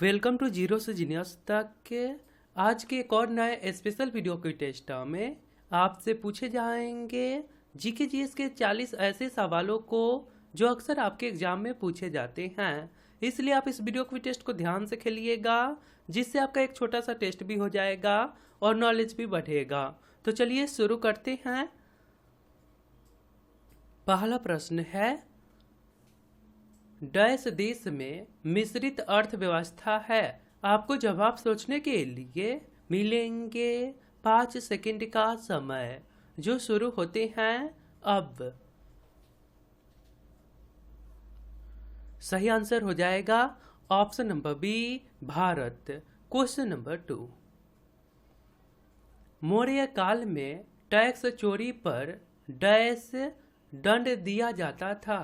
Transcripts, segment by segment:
Welcome to zero से genius तक के आज के एक और नए स्पेशल वीडियो के टेस्ट में आपसे पूछे जाएंगे जीके जीएस के 40 ऐसे सवालों को जो अक्सर आपके एग्जाम में पूछे जाते हैं। इसलिए आप इस वीडियो के टेस्ट को ध्यान से खेलिएगा, जिससे आपका एक छोटा सा टेस्ट भी हो जाएगा और नॉलेज भी बढ़ेगा। तो चलिए शुरू करते हैं। पहला प्रश्न है, डैश देश में मिश्रित अर्थव्यवस्था है। आपको जवाब सोचने के लिए मिलेंगे 5 सेकंड का समय, जो शुरू होते हैं अब। सही आंसर हो जाएगा option number B, Bharat. Question number 2, मौर्य काल में टैक्स चोरी पर डैश दंड दिया जाता था।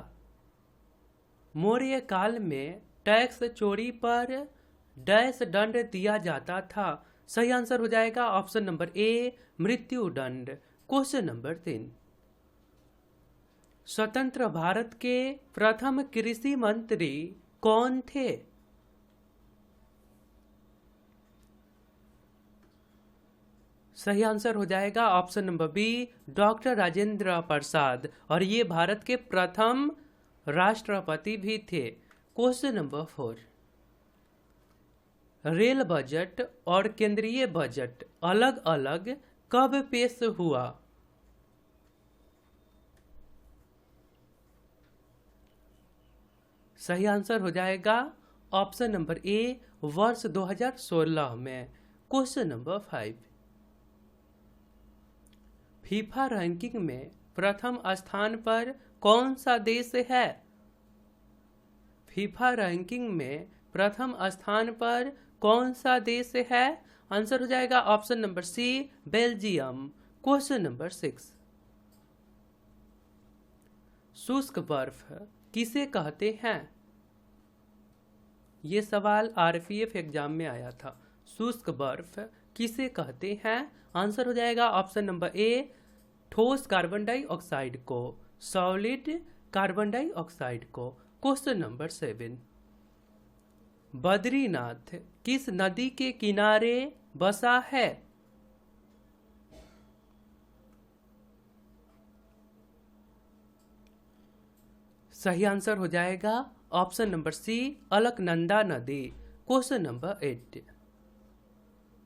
मौर्य काल में टैक्स चोरी पर डैश दंड दिया जाता था। सही आंसर हो जाएगा ऑप्शन नंबर ए, मृत्यु दंड। क्वेश्चन नंबर 3, स्वतंत्र भारत के प्रथम कृषि मंत्री कौन थे? सही आंसर हो जाएगा option number B, doctor Rajendra Prasad, और ये भारत के प्रथम राष्ट्रपति भी थे। क्वेश्चन नंबर 4, रेल बजट और केंद्रीय बजट अलग अलग कब पेश हुआ? सही आंसर हो जाएगा ऑप्शन नंबर ए, वर्ष 2016 में। क्वेश्चन नंबर 5, फीफा रैंकिंग में प्रथम स्थान पर कौन सा देश है? फीफा रैंकिंग में प्रथम स्थान पर कौन सा देश है? आंसर हो जाएगा option number C, Belgium. Question number 6, शुष्क बर्फ किसे कहते हैं? ये सवाल आरपीएफ एग्जाम में आया था। शुष्क बर्फ किसे कहते हैं? आंसर हो जाएगा ऑप्शन नंबर ए, ठोस कार्बन डाइऑक्साइड को, सॉलिड कार्बन डाइऑक्साइड को। क्वेश्चन नंबर 7, बद्रीनाथ किस नदी के किनारे बसा है? सही आंसर हो जाएगा ऑप्शन नंबर सी, अलकनंदा नदी। क्वेश्चन नंबर 8,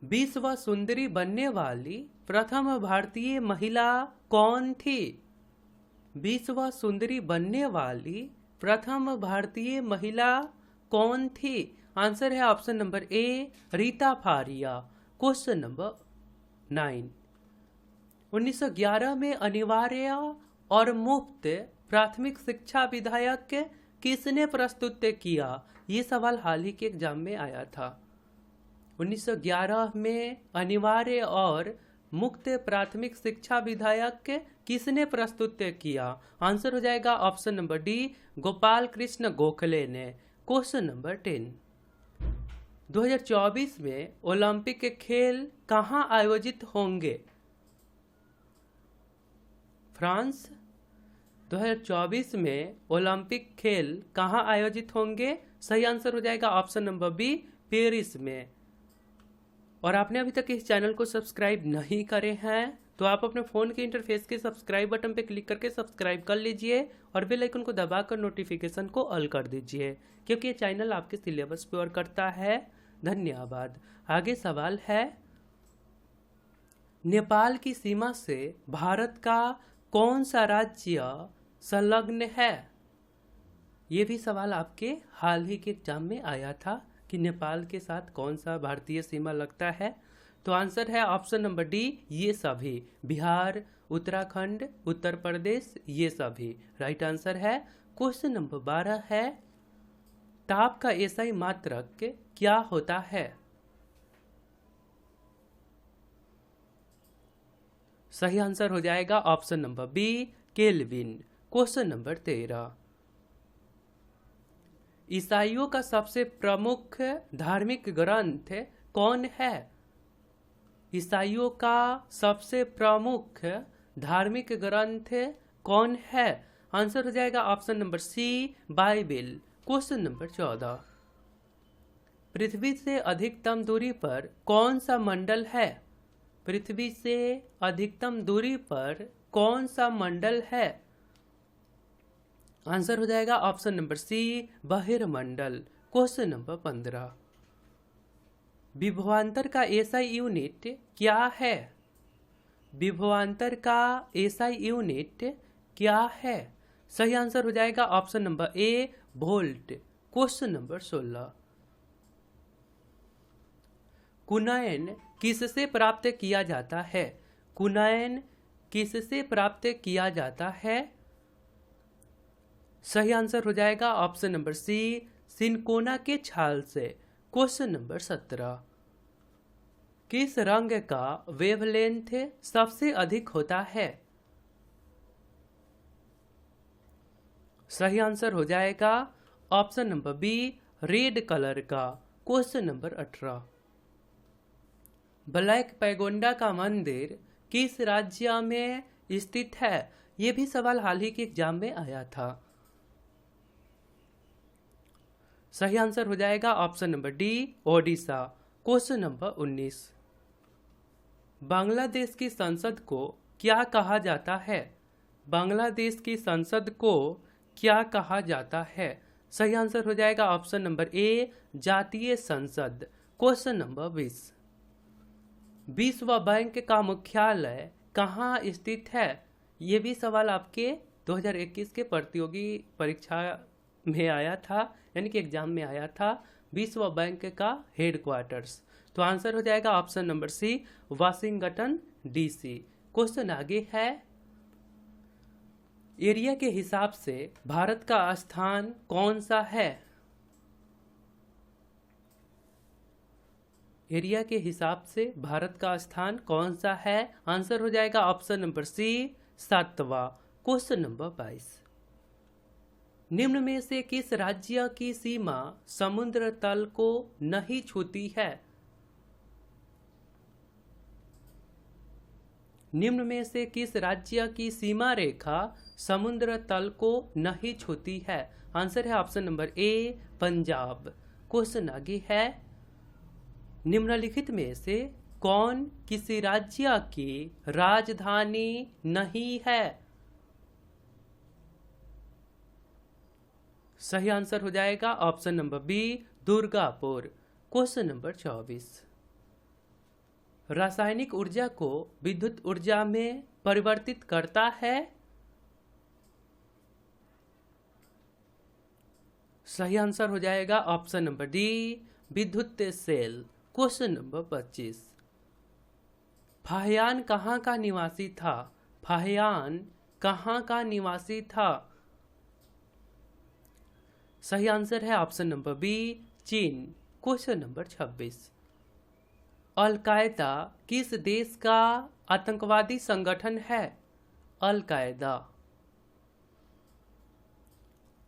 विश्व सुंदरी बनने वाली प्रथम भारतीय महिला कौन थी? विश्व सुंदरी बनने वाली प्रथम भारतीय महिला कौन थी? आंसर है option number A, Reita Faria. Question number 9, 1911 में अनिवार्य और मुफ्त प्राथमिक शिक्षा विधेयक किसने प्रस्तुत किया? ये सवाल हाल ही के एग्जाम में आया था। 1911 में अनिवार्य और मुक्त प्राथमिक शिक्षा विधेयक किसने प्रस्तुत किया? आंसर हो जाएगा option number D, Gopal Krishna Gokhale ने। क्वेश्चन नंबर 10, 2024 में ओलंपिक खेल कहाँ आयोजित होंगे? फ्रांस। 2024 में ओलंपिक खेल कहाँ आयोजित होंगे? सही आंसर हो जाएगा ऑप्शन नंबर बी, पेरिस में। और आपने अभी तक इस चैनल को सब्सक्राइब नहीं करे हैं तो आप अपने फ़ोन के इंटरफेस के सब्सक्राइब बटन पर क्लिक करके सब्सक्राइब कर लीजिए और बेल आइकन को दबाकर नोटिफिकेशन को ऑल कर दीजिए, क्योंकि ये चैनल आपके सिलेबस पे वर्क करता है। धन्यवाद। आगे सवाल है, नेपाल की सीमा से भारत का कौन सा राज्य संलग्न है? ये भी सवाल आपके हाल ही के एग्जाम में आया था कि नेपाल के साथ कौन सा भारतीय सीमा लगता है। तो आंसर है ऑप्शन नंबर डी, ये सभी, बिहार, उत्तराखंड, उत्तर प्रदेश, ये सभी राइट आंसर है। क्वेश्चन नंबर 12 है, ताप का एसआई मात्रक क्या होता है? सही आंसर हो जाएगा option number B, kelvin. Question number 13, ईसाइयों का सबसे प्रमुख धार्मिक ग्रंथ कौन है? ईसाइयों का सबसे प्रमुख धार्मिक ग्रंथ कौन है? आंसर हो जाएगा option number C, Bible. Question number 14, पृथ्वी से अधिकतम दूरी पर कौन सा मंडल है? पृथ्वी से अधिकतम दूरी पर कौन सा मंडल है? आंसर हो जाएगा ऑप्शन नंबर सी, बहिर्मंडल। क्वेश्चन नंबर 15, विभवांतर का एसआई यूनिट क्या है? विभवांतर का एसआई यूनिट क्या है? सही आंसर हो जाएगा option number A, volt. Question number 16, कुनयन किससे प्राप्त किया जाता है? कुनयन किससे प्राप्त किया जाता है? सही आंसर हो जाएगा ऑप्शन नंबर सी, सिनकोना के छाल से। क्वेश्चन नंबर 17, किस रंग का वेवलेंथ सबसे अधिक होता है? सही आंसर हो जाएगा option number B, red colour का। क्वेश्चन नंबर 18, ब्लैक पैगोंडा का मंदिर किस राज्य में स्थित है? यह भी सवाल हाल ही के एग्जाम में आया था। सही आंसर हो जाएगा option number D, Odisha. Question number 19, Bangladesh की संसद को क्या कहा जाता है? बांग्लादेश की संसद को क्या कहा जाता है? सही आंसर हो जाएगा ऑप्शन नंबर ए, जातीय संसद। क्वेश्चन नंबर 20, विश्व बैंक का मुख्यालय कहाँ स्थित है? ये भी सवाल आपके 2021 के प्रतियोगी परीक्षा में आया था, यानी कि एग्जाम में आया था। विश्व बैंक का हेडक्वार्टर्स, तो आंसर हो जाएगा option number C, Washington DC. Question आगे है, एरिया के हिसाब से भारत का स्थान कौन सा है? एरिया के हिसाब से भारत का स्थान कौन सा है? आंसर हो जाएगा ऑप्शन नंबर सी, 7वां। क्वेश्चन नंबर 22, निम्न में से किस राज्य की सीमा समुद्र तल को नहीं छूती है? निम्न में से किस राज्य की सीमा रेखा समुद्र तल को नहीं छूती है? आंसर है option number A, Punjab. Question आगे है, निम्नलिखित में से कौन किसी राज्य की राजधानी नहीं है? सही आंसर हो जाएगा option number B, Durgapur. Question number 24, रासायनिक ऊर्जा को विद्युत ऊर्जा में परिवर्तित करता है? सही आंसर हो जाएगा ऑप्शन नंबर डी, विद्युत सेल। क्वेश्चन नंबर 25, फाहियान कहाँ का निवासी था? फाहियान कहाँ का निवासी था? सही आंसर है ऑप्शन नंबर बी, चीन। क्वेश्चन नंबर 26, अल कायदा किस देश का आतंकवादी संगठन है? अल कायदा,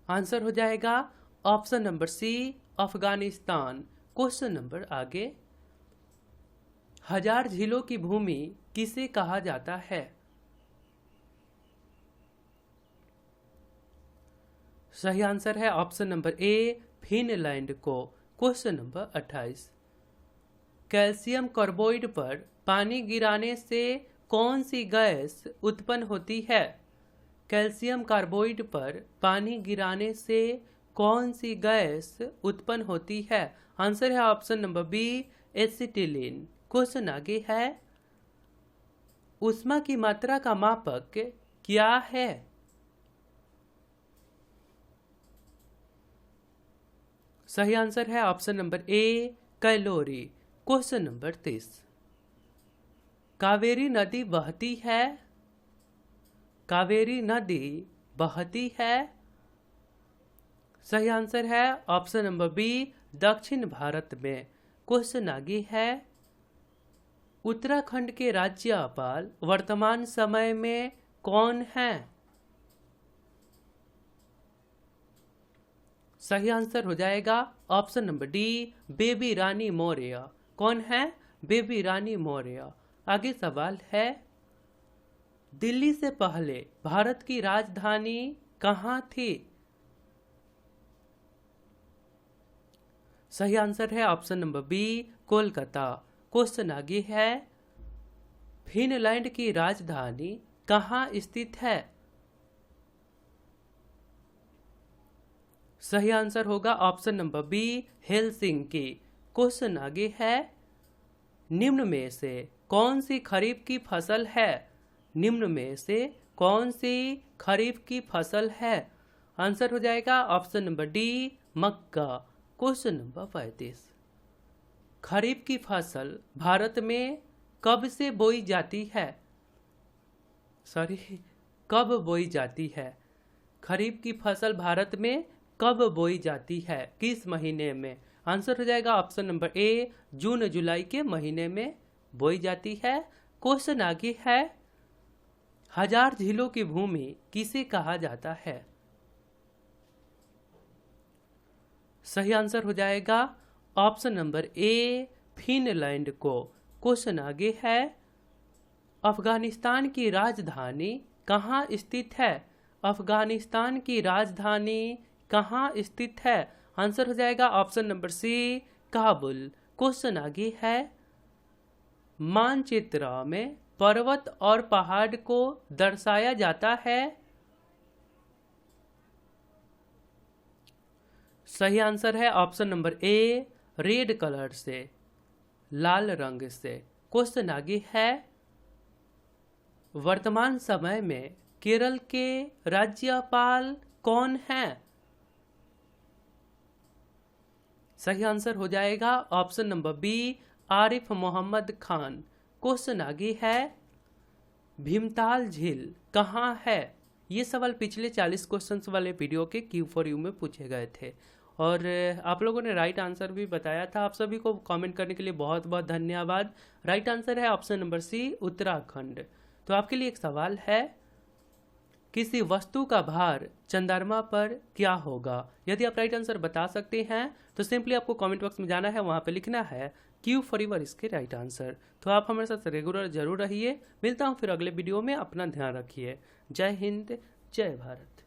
आंसर हो जाएगा option number C, Afghanistan. Question number आगे, हजार झीलों की भूमि किसे कहा जाता है? सही आंसर है ऑप्शन नंबर ए, फिनलैंड को। क्वेश्चन नंबर 28, कैल्शियम कार्बाइड पर पानी गिराने से कौन सी गैस उत्पन्न होती है? कैल्शियम कार्बाइड पर पानी गिराने से कौन सी गैस उत्पन्न होती है? आंसर है option number B, acetylene. Question आगे है, ऊष्मा की मात्रा का मापक क्या है? सही आंसर है option number A, calorie. Question number 30, Kaveri नदी बहती है? कावेरी नदी बहती है? सही आंसर है ऑप्शन नंबर बी, दक्षिण भारत में। क्वेश्चन आगे है, उत्तराखंड के राज्यपाल वर्तमान समय में कौन हैं? सही आंसर हो जाएगा option number D, Baby Rani Maurya. कौन है? बेबी रानी मौर्य। आगे सवाल है, दिल्ली से पहले भारत की राजधानी कहाँ थी? सही आंसर है option number B Kolkata. Question आगे है, फिनलैंड की राजधानी कहाँ स्थित है? सही आंसर होगा option number B Helsinki. Question आगे है, निम्न में से कौन सी खरीफ की फसल है? निम्न में से कौन सी खरीफ की फसल है? आंसर हो जाएगा ऑप्शन नंबर डी मक्का। क्वेश्चन नंबर 35, खरीफ की फसल भारत में कब से बोई जाती है? कब बोई जाती है? खरीफ की फसल भारत में कब बोई जाती है, किस महीने में? आंसर हो जाएगा ऑप्शन नंबर ए जून जुलाई के महीने में बोई जाती है। क्वेश्चन आगे है, हजार झीलों की भूमि किसे कहा जाता है? सही आंसर हो जाएगा ऑप्शन नंबर ए फिनलैंड को। क्वेश्चन आगे है, अफगानिस्तान की राजधानी कहाँ स्थित है? अफगानिस्तान की राजधानी कहाँ स्थित है? आंसर हो जाएगा option number C Kabul. Question आगे है, मानचित्र में पर्वत और पहाड़ को दर्शाया जाता है? सही आंसर है option number A red colour से, लाल रंग से। क्वेश्चन आगे है, वर्तमान समय में केरल के राज्यपाल कौन हैं? सही आंसर हो जाएगा option number B Arif Mohammad Khan. Question आगे है, भीमताल झील कहाँ है? ये सवाल पिछले 40 क्वेश्चंस वाले वीडियो के Q4U में पूछे गए थे और आप लोगों ने राइट आंसर भी बताया था। आप सभी को कमेंट करने के लिए बहुत बहुत धन्यवाद। राइट आंसर है ऑप्शन नंबर सी उत्तराखंड। तो आपके लिए एक सवाल है, किसी वस्तु का भार चंद्रमा पर क्या होगा? यदि आप राइट आंसर बता सकते हैं तो सिंपली आपको कमेंट बॉक्स में जाना है, वहां पे लिखना है Q4U इसके राइट आंसर। तो आप हमारे साथ रेगुलर जरूर रहिए। मिलता हूं फिर अगले वीडियो में। अपना ध्यान रखिए। जय हिंद, जय भारत।